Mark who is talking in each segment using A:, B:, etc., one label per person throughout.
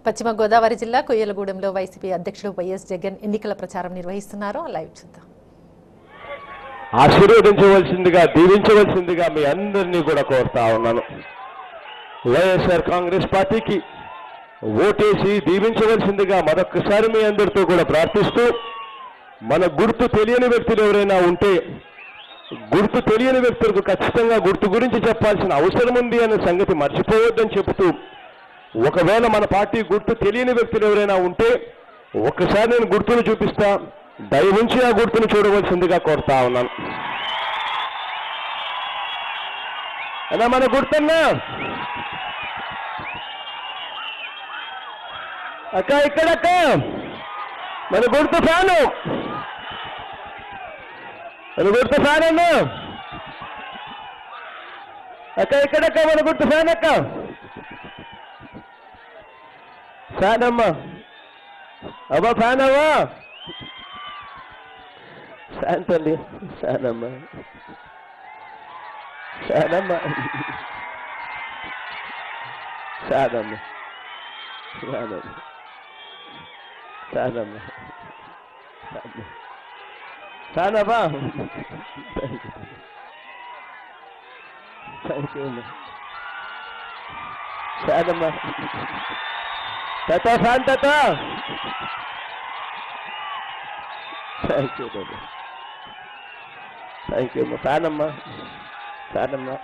A: పశ్చిమ గోదావరి జిల్లా కొయ్యలగూడెంలో వైసీపీ అధ్యక్షుడు వైఎస్ జగన్ ఎన్నికల ప్రచారం నిర్వహిస్తున్నారు. లైవ్ చూద్దాం.
B: ఆశీర్వదించవలసిందిగా దీవించవలసిందిగా మీ అందరినీ కూడా కోరుతా ఉన్నాను. వైఎస్ఆర్ కాంగ్రెస్ పార్టీకి ఓటేసి దీవించవలసిందిగా మరొక్కసారి మీ అందరితో కూడా ప్రార్థిస్తూ, మన గుర్తు తెలియని వ్యక్తులు ఎవరైనా ఉంటే గుర్తు తెలియని వ్యక్తులకు ఖచ్చితంగా గుర్తు గురించి చెప్పాల్సిన అవసరం ఉంది అనే సంగతి మర్చిపోవద్దని చెబుతూ, ఒకవేళ మన పార్టీ గుర్తు తెలియని వ్యక్తులు ఎవరైనా ఉంటే ఒక్కసారి నేను గుర్తును చూపిస్తా, దయవుంచి ఆ గుర్తును చూడవలసిందిగా కోరుతా ఉన్నాను. అన్నా మన గుర్తన్నా అక్క, ఇక్కడక్క మన గుర్తు ఫ్యాను, మన గుర్తు ఫ్యాన్ అన్నా అక్క, ఇక్కడక్క మన గుర్తు ఫ్యాన్ అక్క, ఫ్యాన్ అమ్మా, అవ్వా ఫ్యాన్ అవ్వా, ఫ్యాన్ తల్లి, ఫ్యాన్ అమ్మా, ఫ్యాన్ అమ్మా, ఫ్యాన్ అమ్మా, ఫ్యాన్ అమ్మా, ఫ్యాన్ అమ్మా, ఫ్యాన్ అవ్వా, థ్యాంక్ యూ అమ్మా, ఫ్యాన్ అమ్మా, తాత ఫ్యాన్ తాత, thank you Baba, thank you అమ్మా, ఫ్యాన్ అమ్మా, ఫ్యాన్ అమ్మా,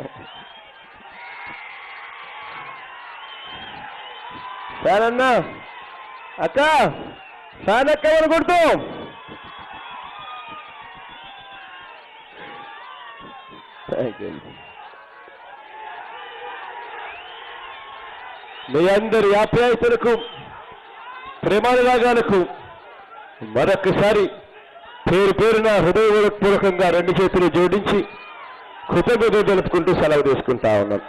B: ఫ్యాన్ అన్నా అక్క, ఫ్యాన్ అక్క ఎవరు కొడుతూ, థ్యాంక్ యూ. మీ అందరి ఆప్యాయతలకు ప్రేమానురాగాలకు మరొకసారి పేరు పేరున హృదయపూర్వకంగా రెండు చేతులు జోడించి కృతజ్ఞతలు తెలుపుకుంటూ సెలవు తీసుకుంటా ఉన్నాం.